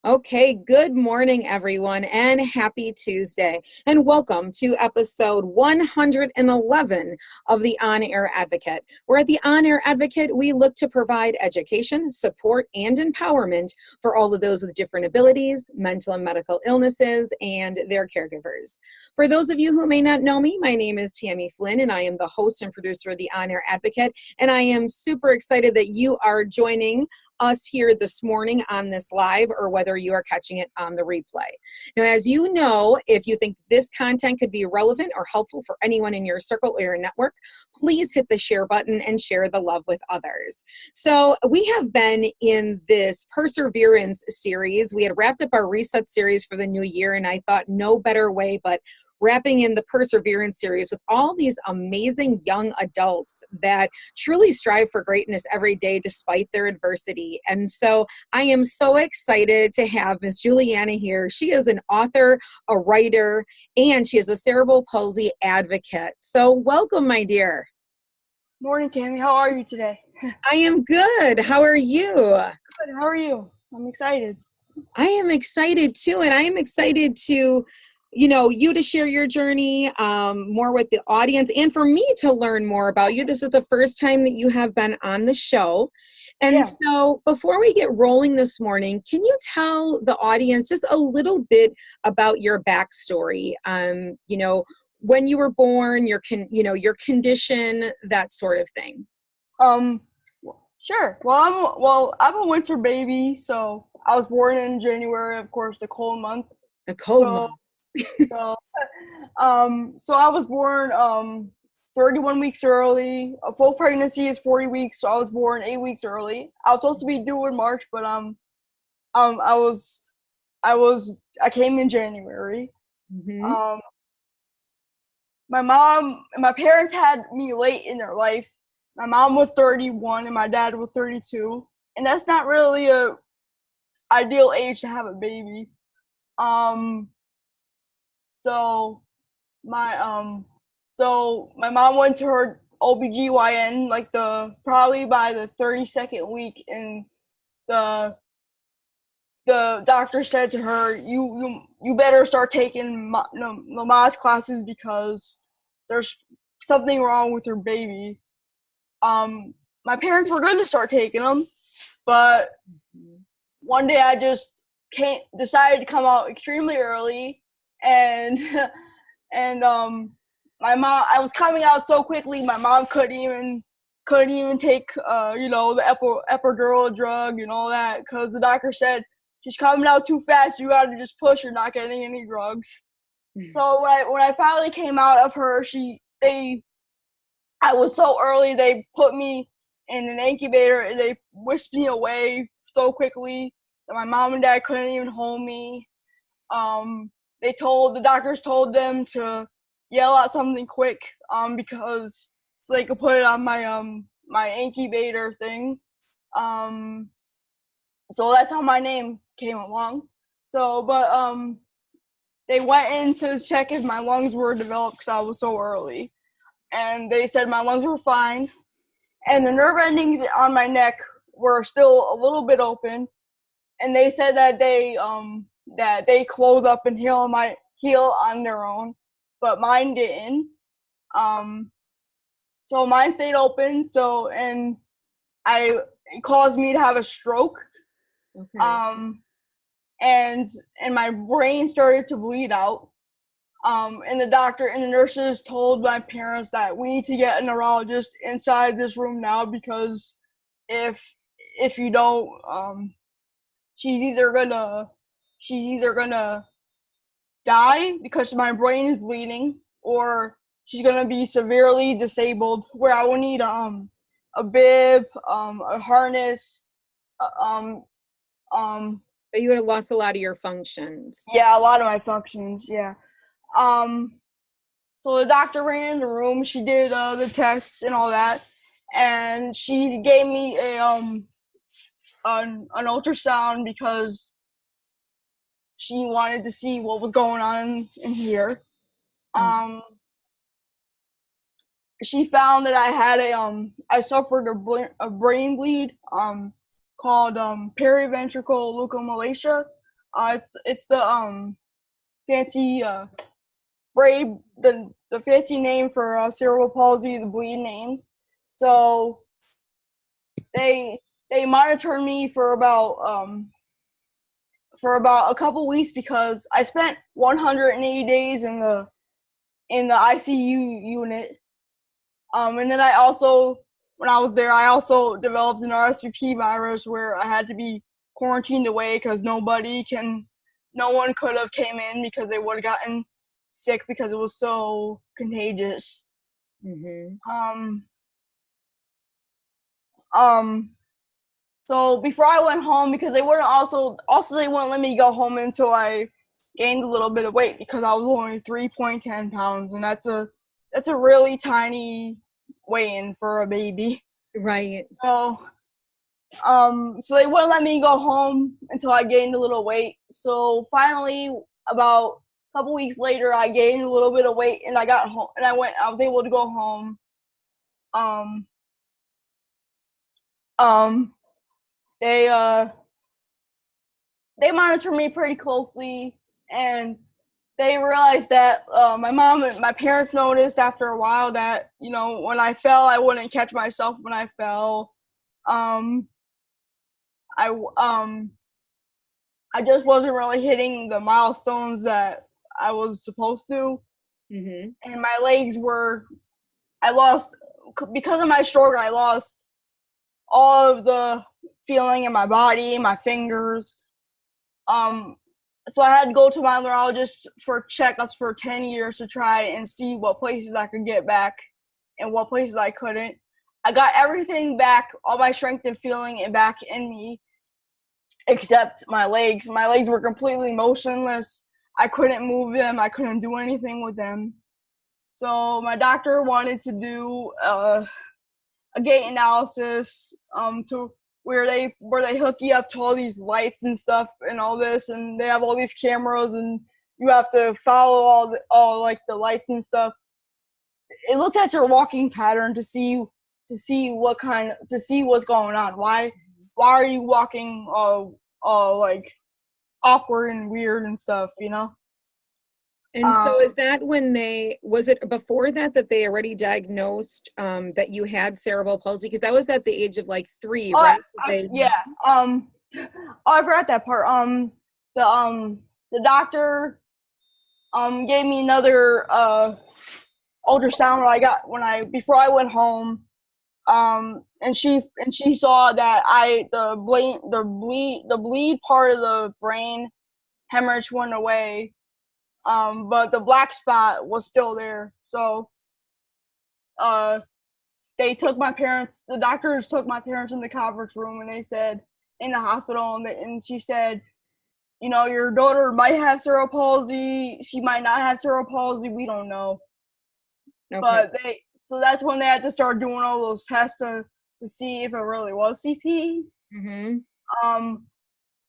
Okay, good morning, everyone, and happy Tuesday. And welcome to episode 111 of the On Air Advocate, where at the On Air Advocate, we look to provide education, support, and empowerment for all of those with different abilities, mental and medical illnesses, and their caregivers. For those of you who may not know me, my name is Tammy Flynn, and I am the host and producer of the On Air Advocate, and I am super excited that you are joining us here this morning on this live, or whether you are catching it on the replay. Now, as you know, if you think this content could be relevant or helpful for anyone in your circle or your network, please hit the share button and share the love with others. So we have been in this Perseverance series. We had wrapped up our Reset series for the new year, and I thought no better way but wrapping in the Perseverance series with all these amazing young adults that truly strive for greatness every day despite their adversity. And so I am so excited to have Miss Juliana here. She is an author, a writer, and she is a cerebral palsy advocate. So welcome, my dear. Morning, Tammy. How are you today? I am good. How are you? Good. How are you? I'm excited. I am excited too, and I am excited to you to share your journey more with the audience and for me to learn more about you. This is the first time that you have been on the show. And so before we get rolling this morning, can you tell the audience just a little bit about your backstory? When you were born, your condition, that sort of thing. Sure. I'm a winter baby, so I was born in January, of course, the cold month. The cold month. So I was born 31 weeks early. A full pregnancy is 40 weeks, so I was born 8 weeks early. I was supposed to be due in March, but I came in January. Mm-hmm. My parents had me late in their life. My mom was 31 and my dad was 32, and that's not really a ideal age to have a baby. So my mom went to her OBGYN probably by the 32nd week, and the doctor said to her, you better start taking Lamaze classes because there's something wrong with your baby. My parents were going to start taking them, but one day I just decided to come out extremely early. And my mom, I was coming out so quickly, my mom couldn't even take the epidural drug and all that, because the doctor said she's coming out too fast. You got to just push her, not getting any drugs. Mm-hmm. So when I finally came out of her, I was so early. They put me in an incubator and they whisked me away so quickly that my mom and dad couldn't even hold me. The doctors told them to yell out something quick, because so they could put it on my incubator thing. So that's how my name came along. So, but they went in to check if my lungs were developed because I was so early, and they said my lungs were fine, and the nerve endings on my neck were still a little bit open, and they said that they close up and heal on their own, but mine didn't. So mine stayed open. And it caused me to have a stroke. Okay. And my brain started to bleed out. And the doctor and the nurses told my parents that we need to get a neurologist inside this room now, because if you don't, she's either gonna die because my brain is bleeding, or she's gonna be severely disabled, where I will need a bib, a harness. You would have lost a lot of your functions. Yeah, a lot of my functions. Yeah. So the doctor ran in the room. She did the tests and all that, and she gave me an ultrasound because she wanted to see what was going on in here. She found that I had I suffered a brain bleed called periventricular leukomalacia. It's the fancy braid, the fancy name for cerebral palsy, the bleed name. So they monitored me for about a couple weeks because I spent 180 days in the ICU unit. And then when I was there, I also developed an RSVP virus where I had to be quarantined away because no one could have came in because they would have gotten sick because it was so contagious. Mm-hmm. So before I went home, because they wouldn't they wouldn't let me go home until I gained a little bit of weight because I was only 3.10 pounds, and that's a really tiny weigh-in for a baby. Right. So they wouldn't let me go home until I gained a little weight. So finally, about a couple weeks later, I gained a little bit of weight, and I got home, and I was able to go home. They monitor me pretty closely, and they realized that my mom and my parents noticed after a while that, when I fell, I wouldn't catch myself when I fell. I just wasn't really hitting the milestones that I was supposed to. Mm-hmm. And my legs because of my stroke, I lost all of the feeling in my body, my fingers. So I had to go to my neurologist for checkups for 10 years to try and see what places I could get back and what places I couldn't. I got everything back, all my strength and feeling and back in me, except my legs. My legs were completely motionless. I couldn't move them. I couldn't do anything with them. So my doctor wanted to do a gait analysis to where they hook you up to all these lights and stuff and all this, and they have all these cameras, and you have to follow all like the lights and stuff. It looks at your walking pattern to see what's going on. Why are you walking all like awkward and weird and stuff, And so is that was it before that they already diagnosed that you had cerebral palsy? Because that was at the age of like 3, right? Yeah. Oh, I forgot that part. The doctor gave me another ultrasound before I went home. And she saw that the bleed part of the brain hemorrhage went away. But the black spot was still there. So the doctors took my parents in the conference room, and they said, in the hospital, and she said, your daughter might have cerebral palsy, she might not have cerebral palsy, we don't know. Okay. But so that's when they had to start doing all those tests to see if it really was CP. Mm-hmm.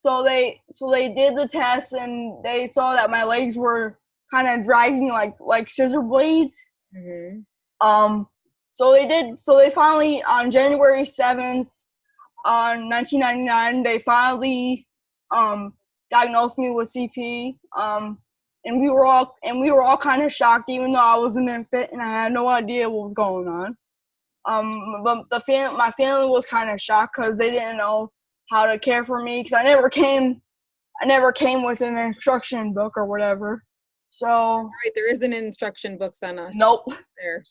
So they did the test, and they saw that my legs were kind of dragging like scissor blades. Mm-hmm. So they finally, on January 7th, 1999, they finally diagnosed me with CP. And we were all kind of shocked, even though I was an infant and I had no idea what was going on. But my family was kind of shocked because they didn't know how to care for me, because I never came with an instruction book or whatever. So right, there isn't instruction books on us. Nope. There.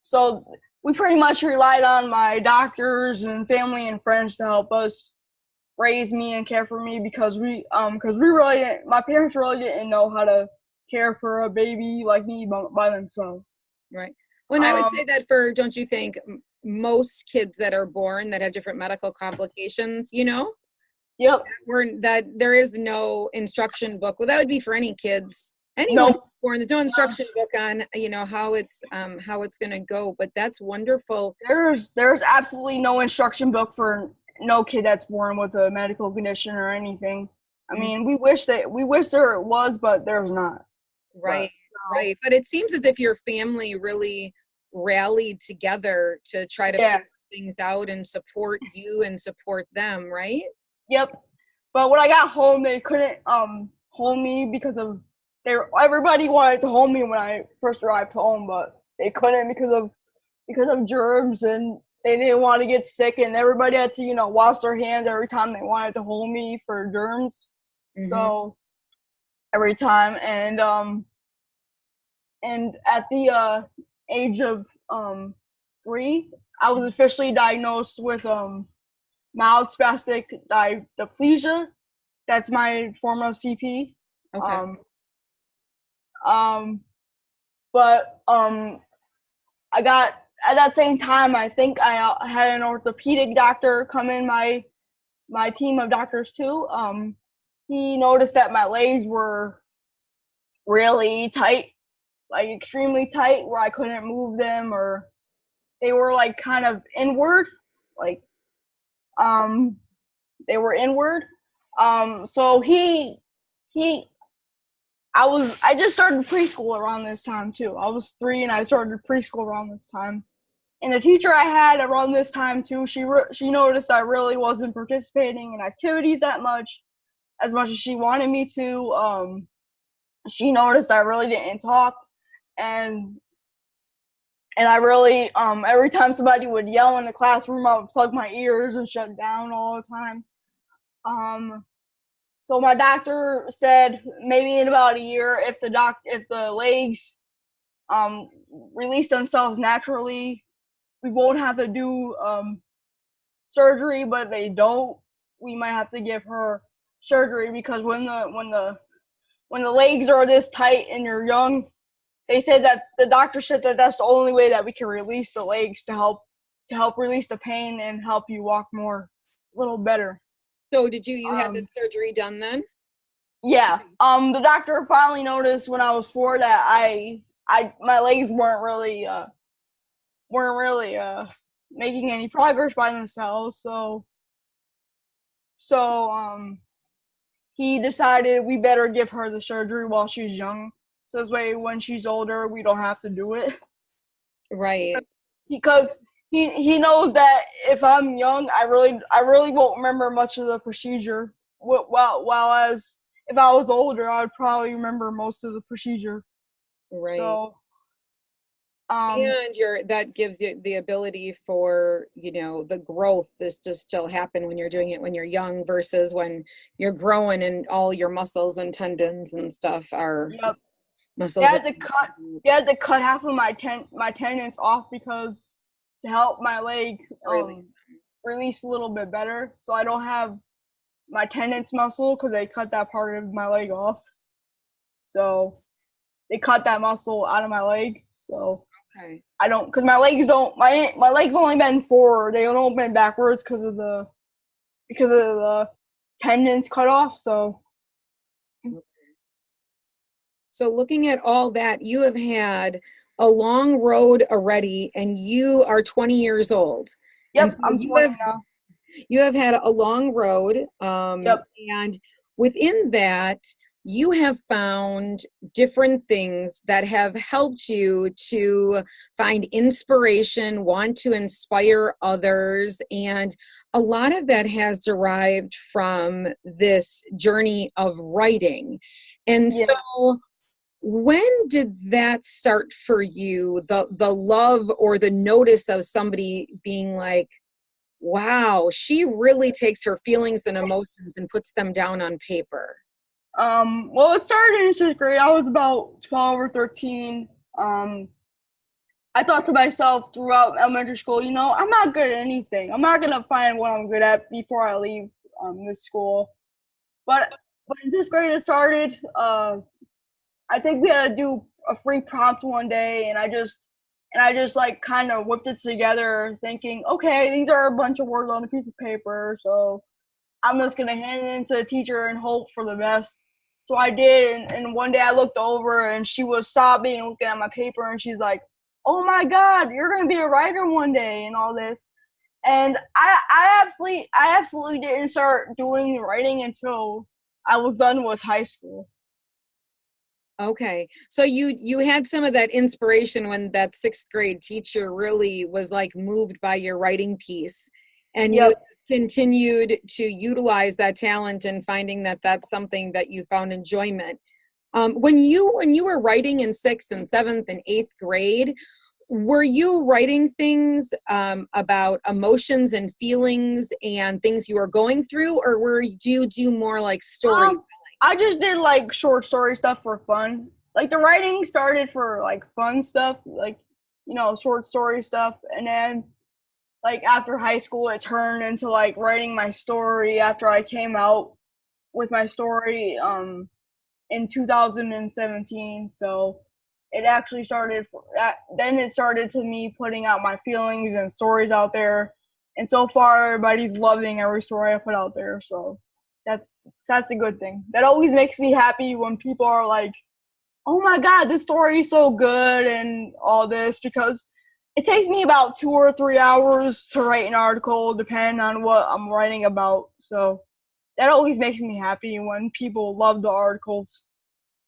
So we pretty much relied on my doctors and family and friends to help us raise me and care for me, because my parents really didn't know how to care for a baby like me by themselves. Right. Well, I would say that don't you think most kids that are born that have different medical complications, Yep. That there is no instruction book. Well, that would be for any kids. Anyone born, there's no instruction book on, how it's going to go. But that's wonderful. There's absolutely no instruction book for no kid that's born with a medical condition or anything. I mean, we wish there was, but there's not. Right. Right. But it seems as if your family really rallied together to try to figure things out and support you and support them, right? Yep. But when I got home, they couldn't hold me because of everybody wanted to hold me when I first arrived home, but they couldn't because of germs, and they didn't want to get sick, and everybody had to, wash their hands every time they wanted to hold me for germs. Mm-hmm. So every time, and at the age of 3, I was officially diagnosed with mild spastic diplegia. That's my form of CP. Okay. But I got, at that same time, I think I had an orthopedic doctor come in my team of doctors too. He noticed that my legs were really tight, like extremely tight, where I couldn't move them, or they were like kind of inward, like they were inward. So I just started preschool around this time too. I was 3 and I started preschool around this time. And the teacher I had around this time too, she noticed I really wasn't participating in activities that much as she wanted me to. She noticed I really didn't talk, and I really every time somebody would yell in the classroom, I would plug my ears and shut down all the time. So my doctor said maybe in about a year, if the legs release themselves naturally, we won't have to do surgery. But if they don't, we might have to give her surgery, because when the legs are this tight and you're young, they said that the doctor said that that's the only way that we can release the legs to help release the pain and help you walk a little better. So did you had the surgery done then? Yeah. The doctor finally noticed when I was 4 that my legs weren't really making any progress by themselves. So he decided we better give her the surgery while she's young. So this way, when she's older, we don't have to do it. Right. Because he knows that if I'm young, I really won't remember much of the procedure. While as if I was older, I would probably remember most of the procedure. Right. So, and that gives you the ability for, the growth this to still happen when you're doing it when you're young versus when you're growing and all your muscles and tendons and stuff are muscles. They had to cut half of my tendons off because to help my leg release a little bit better, so I don't have my tendons muscle, because they cut that part of my leg off. So they cut that muscle out of my leg. So okay. I don't, because my legs only bend forward. They don't bend backwards because of the tendons cut off. So looking at all that, you have had a long road already, and you are 20 years old. Yep, I'm 20 now. You have had a long road, Yep. And within that, you have found different things that have helped you to find inspiration, want to inspire others, and a lot of that has derived from this journey of writing. And so when did that start for you, the love or the notice of somebody being like, wow, she really takes her feelings and emotions and puts them down on paper? Well, it started in 6th grade. I was about 12 or 13. I thought to myself throughout elementary school, I'm not good at anything. I'm not gonna find what I'm good at before I leave this school. But in 6th grade it started. I think we had to do a free prompt one day, and I just like kind of whipped it together, thinking, okay, these are a bunch of words on a piece of paper, so I'm just gonna hand it to the teacher and hope for the best. So I did, and one day I looked over and she was sobbing and looking at my paper, and she's like, "Oh my God, you're gonna be a writer one day," and all this. And I absolutely didn't start doing writing until I was done with high school. Okay, so you had some of that inspiration when that 6th grade teacher really was like moved by your writing piece, and you continued to utilize that talent and finding that that's something that you found enjoyment. When you were writing in 6th and 7th and 8th grade, were you writing things about emotions and feelings and things you were going through, or do you do more like story? I just did like short story stuff for fun. Like the writing started for like fun stuff, like, you know, short story stuff, and then like after high school it turned into like writing my story after I came out with my story in 2017. So it actually started then it started to me putting out my feelings and stories out there, and so far everybody's loving every story I put out there. So that's a good thing. That always makes me happy when people are like, oh my god, this story is so good and all this, because it takes me about 2 or 3 hours to write an article depending on what I'm writing about. So that always makes me happy when people love the articles.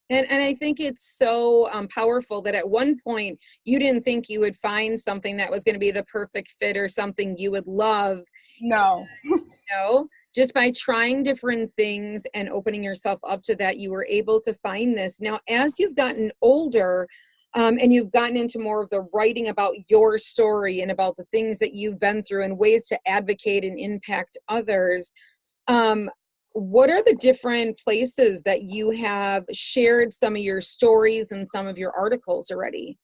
And I think it's so powerful that at one point you didn't think you would find something that was going to be the perfect fit or something you would love. No. No, just by trying different things and opening yourself up to that, you were able to find this. Now, as you've gotten older and you've gotten into more of the writing about your story and about the things that you've been through and ways to advocate and impact others, what are the different places that you have shared some of your stories and some of your articles already?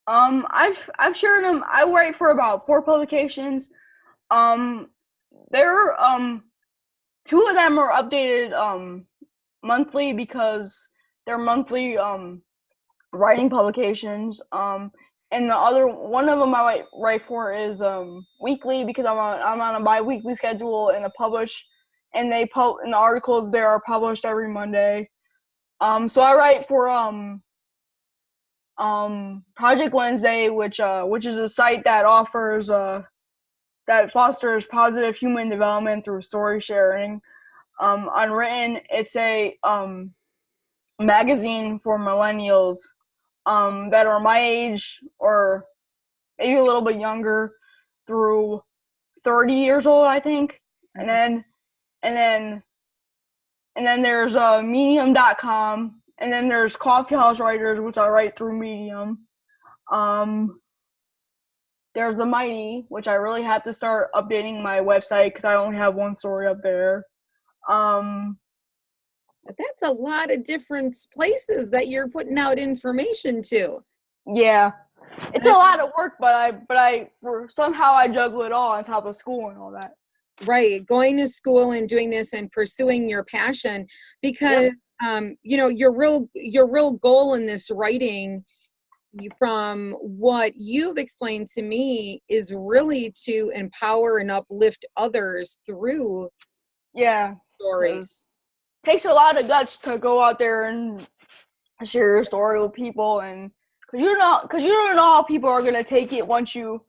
I've shared them. I write for about 4 publications. There 2 of them are updated monthly because they're monthly writing publications. And the other one of them I write for is weekly because I'm on a bi-weekly schedule, and and the articles there are published every Monday. So I write for Project Wednesday, which is a site that offers that fosters positive human development through story sharing. Unwritten, it's a magazine for millennials that are my age or maybe a little bit younger through 30 years old, I think. And then there's medium.com, and then there's Coffee House Writers, which I write through Medium. There's The Mighty, which I really have to start updating my website because I only have 1 story up there. That's a lot of different places that you're putting out information to. Yeah. It's a lot of work, but somehow I juggle it all on top of school and all that. Right, going to school and doing this and pursuing your passion, because you know, your real goal in this writing, from what you've explained to me, is really to empower and uplift others through stories. Takes a lot of guts to go out there and share your story with people, and because you don't know how people are gonna take it once you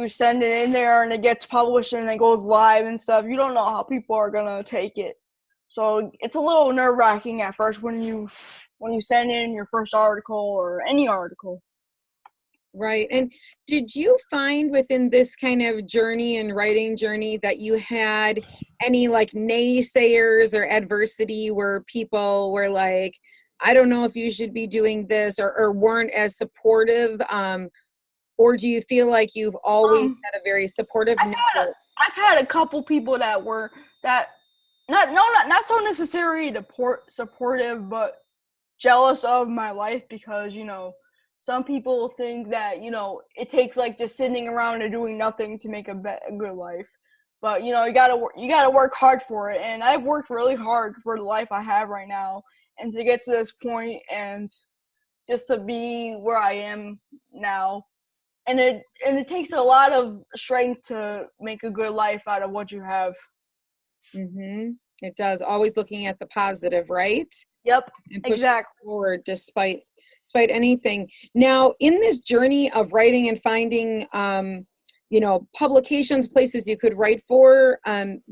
send it in there and it gets published and it goes live and stuff. You don't know how people are gonna take it, so it's a little nerve-wracking at first when you send in your first article or any article. Right. And did you find within this kind of journey and writing journey that you had any like naysayers or adversity where people were like, I don't know if you should be doing this, or weren't as supportive? Or do you feel like you've always had a very supportive network? I've had a couple people that were not so necessarily supportive, but jealous of my life, because, you know, some people think that, you know, it takes like just sitting around and doing nothing to make a good life. But, you know, you gotta work hard for it, and I've worked really hard for the life I have right now, and to get to this point, and just to be where I am now. And it takes a lot of strength to make a good life out of what you have. Mm-hmm. It does. Always looking at the positive, right? Yep. And pushing Exactly. forward despite anything. Now, in this journey of writing and finding, publications, places you could write for.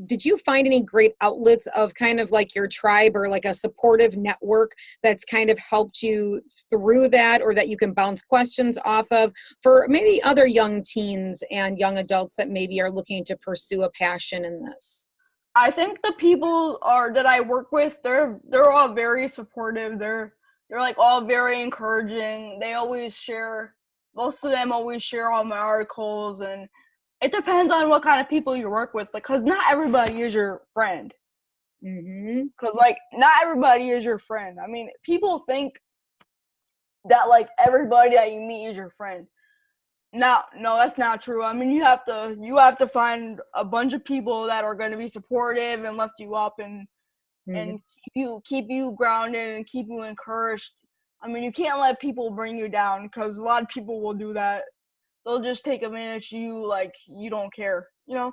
Did you find any great outlets of kind of like your tribe or like a supportive network that's kind of helped you through that, or that you can bounce questions off of for maybe other young teens and young adults that maybe are looking to pursue a passion in this? I think the people that I work with, they're all very supportive. They're like all very encouraging. They always share. Most of them always share all my articles, and it depends on what kind of people you work with. Like, cause not everybody is your friend. Mm-hmm. Cause like not everybody is your friend. I mean, people think that like everybody that you meet is your friend. No, that's not true. I mean, you have to find a bunch of people that are going to be supportive and lift you up and Mm-hmm. and keep you grounded and keep you encouraged. I mean, you can't let people bring you down, because a lot of people will do that. They'll just take advantage of you like you don't care, you know?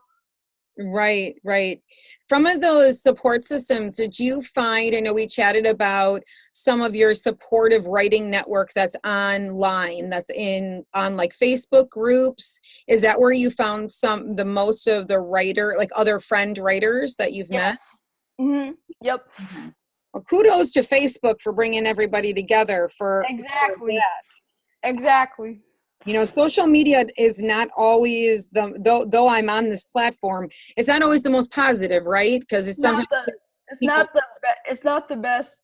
Right, right. From those support systems, did you find, I know we chatted about some of your supportive writing network that's online, that's on like Facebook groups. Is that where you found the most of the writer, like other friend writers that you've met? Yes. Mhm. Yep. Mhm. Well, kudos to Facebook for bringing everybody together for Exactly. that. Exactly. Social media is not always though I'm on this platform, it's not always the most positive, right? Because it's sometimes It's people. not the best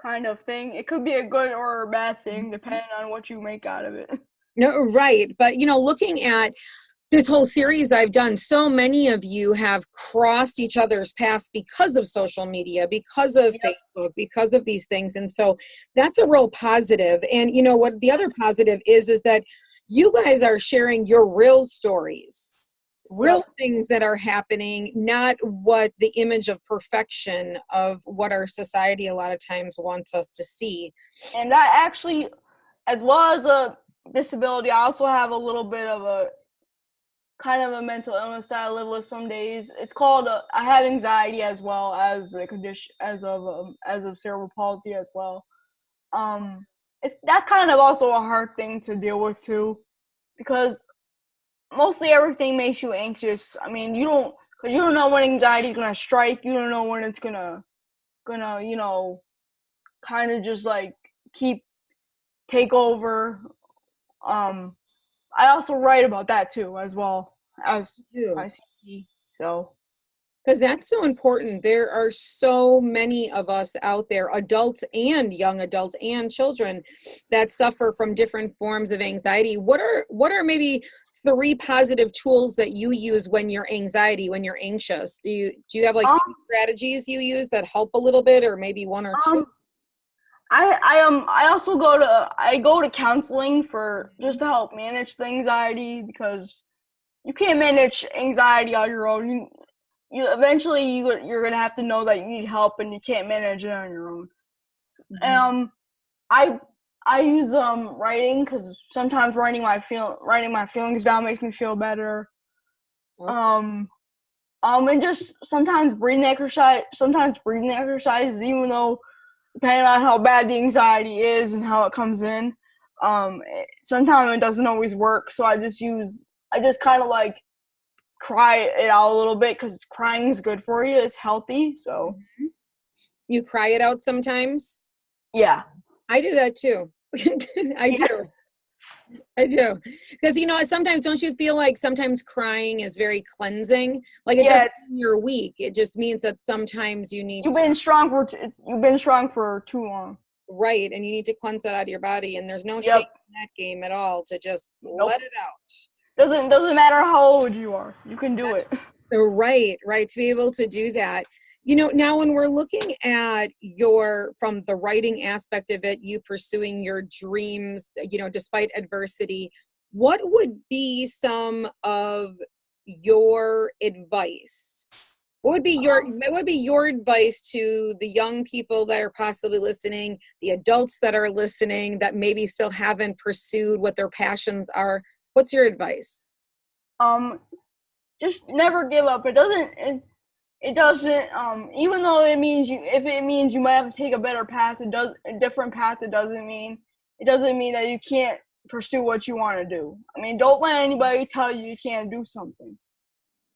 kind of thing. It could be a good or a bad thing depending on what you make out of it. No, right. But, looking at this whole series I've done, so many of you have crossed each other's paths because of social media, because of Yep. Facebook, because of these things. And so that's a real positive. And what the other positive is that you guys are sharing your real stories, real Yep. things that are happening, not what the image of perfection of what our society a lot of times wants us to see. And I actually, as well as a disability, I also have a little bit of a kind of a mental illness that I live with some days. It's called I have anxiety as well as a condition as of cerebral palsy as well. That's kind of also a hard thing to deal with too, because mostly everything makes you anxious. I mean, because you don't know when anxiety is gonna strike. You don't know when it's gonna kind of just like keep take over. I also write about that too, as well as my CP. So Because that's so important. There are so many of us out there, adults and young adults and children, that suffer from different forms of anxiety. What are maybe 3 positive tools that you use when you're when you're anxious? Do you have like um 2 strategies you use that help a little bit, or maybe 1 or 2? um I also go to counseling for just to help manage the anxiety, because you can't manage anxiety on your own. You eventually you're gonna have to know that you need help and you can't manage it on your own. Mm-hmm. I I use writing, because sometimes writing my feelings down makes me feel better. Okay. Um and just sometimes breathing exercises, even though depending on how bad the anxiety is and how it comes in, sometimes it doesn't always work. So I just kind of like cry it out a little bit, because crying is good for you. It's healthy. So Mhm. You cry it out sometimes? yeah. I do that too. I Yeah. do. I do. Because, sometimes don't you feel like sometimes crying is very cleansing? Like it Yeah, doesn't mean you're weak. It just means that sometimes you need you've to, been strong for too long. right, and you need to cleanse that out of your body. And there's no shame Yep. in that game at all to just Nope. let it out. Doesn't matter how old you are. You can do That's it. right, right, to be able to do that. Now when we're looking at from the writing aspect of it, you pursuing your dreams, despite adversity, what would be some of your advice? What would be your advice to the young people that are possibly listening, the adults that are listening that maybe still haven't pursued what their passions are? What's your advice? Um, just never give up. It doesn't even though if it means you might have to take a better path, a different path. It doesn't mean that you can't pursue what you want to do. I mean, don't let anybody tell you can't do something.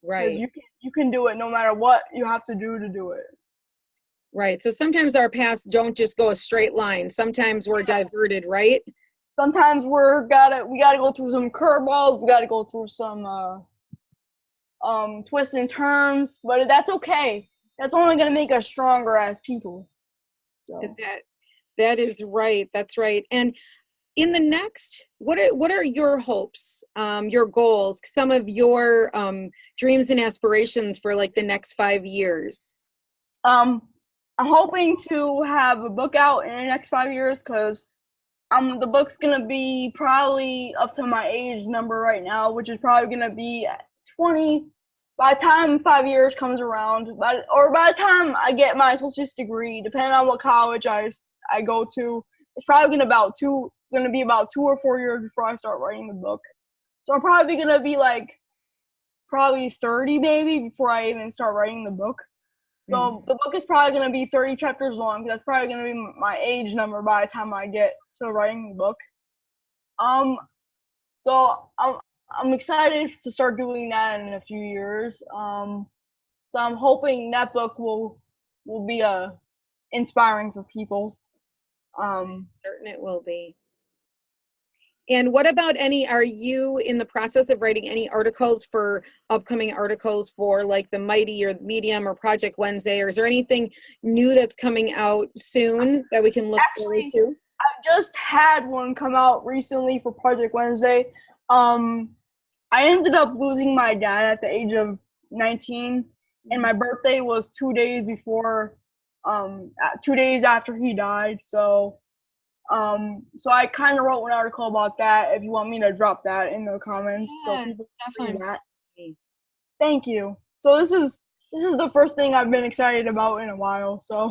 Right. Because you can do it no matter what you have to do it. Right. So sometimes our paths don't just go a straight line. Sometimes we're diverted, right? Sometimes we gotta go through some curveballs. We gotta go through some twists and turns, but that's okay. That's only gonna make us stronger as people. So. That is right. That's right. And in the next, what are your hopes, your goals, some of your dreams and aspirations for like the next 5 years? I'm hoping to have a book out in the next 5 years, because the book's gonna be probably up to my age number right now, which is probably gonna be at 20 by the time 5 years comes around, or by the time I get my associate's degree, depending on what college I go to. It's probably gonna be about 2 or 4 years before I start writing the book. So I'm probably gonna be like probably 30 maybe before I even start writing the book. So the book is probably going to be 30 chapters long. That's probably going to be my age number by the time I get to writing the book. So I'm excited to start doing that in a few years. So I'm hoping that book will be inspiring for people. Certain it will be. And what about are you in the process of writing any upcoming articles for like the Mighty or Medium or Project Wednesday, or is there anything new that's coming out soon that we can look forward to? I just had one come out recently for Project Wednesday. I ended up losing my dad at the age of 19, and my birthday was 2 days before, 2 days after he died. So I kind of wrote an article about that. If you want me to drop that in the comments, so people can see that. Thank you. So this is the first thing I've been excited about in a while. So,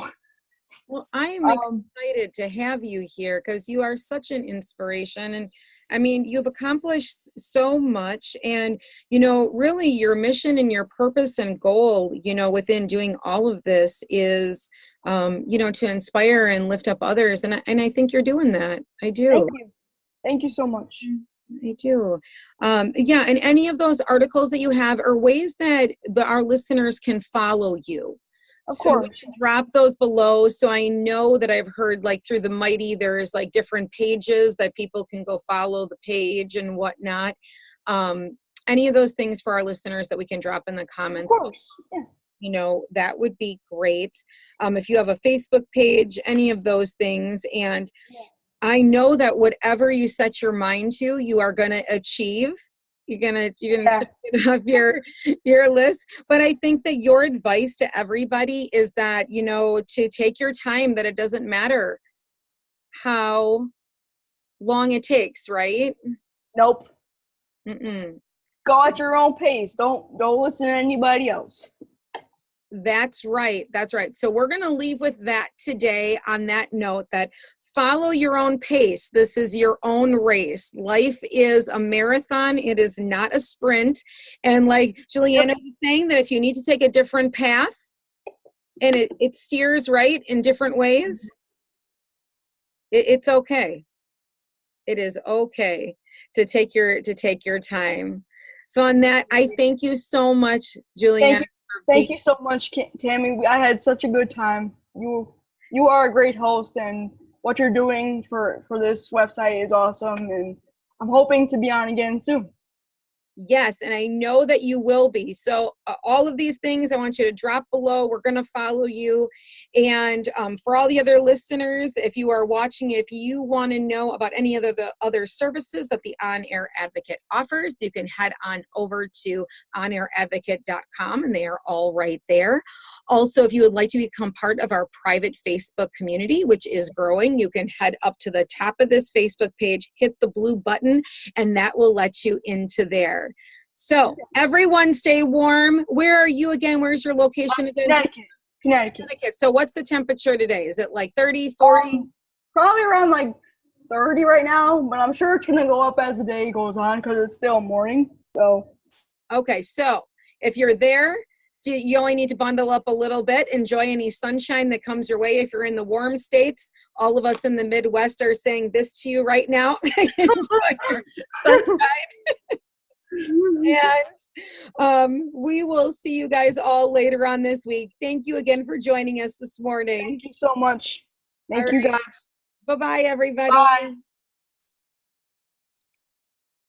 well, I am excited to have you here because you are such an inspiration, and I mean, you've accomplished so much, and really your mission and your purpose and goal, within doing all of this is, to inspire and lift up others. And I think you're doing that. I do. Thank you. Thank you so much. I do. Yeah. And any of those articles that you have are ways that our listeners can follow you. Of course. So drop those below. So I know that I've heard like through the Mighty, there's like different pages that people can go follow the page and whatnot. Any of those things for our listeners that we can drop in the comments. Of course. Yeah. That would be great. If you have a Facebook page, any of those things. And I know that whatever you set your mind to, you are going to achieve. You're gonna check it off your list. But I think that your advice to everybody is that, to take your time, that it doesn't matter how long it takes, right? Nope. Mm-mm. Go at your own pace. Don't listen to anybody else. That's right. That's right. So we're going to leave with that today on that note, that follow your own pace. This is your own race. Life is a marathon. It is not a sprint. And like Juliana was saying, that if you need to take a different path and it steers right in different ways, it's okay. It is okay to take your time. So on that, I thank you so much, Juliana. Thank you so much, Tammy. I had such a good time. You are a great host, and what you're doing for this website is awesome, and I'm hoping to be on again soon. Yes, and I know that you will be. So all of these things I want you to drop below. We're going to follow you. And for all the other listeners, if you are watching, if you want to know about any of the other services that the On Air Advocate offers, you can head on over to onairadvocate.com, and they are all right there. Also, if you would like to become part of our private Facebook community, which is growing, you can head up to the top of this Facebook page, hit the blue button, and that will let you into there. So everyone stay warm. Where are you again? Where's your location again? Connecticut. So what's the temperature today? Is it like 30, 40? Probably around like 30 right now, but I'm sure it's going to go up as the day goes on because it's still morning. So okay, so if you're there, You only need to bundle up a little bit. Enjoy any sunshine that comes your way if you're in the warm states. All of us in the Midwest are saying this to you right now. Enjoy your sunshine. And we will see you guys all later on this week. Thank you again for joining us this morning. Thank you so much. Thank you, guys. Bye-bye, everybody. Bye.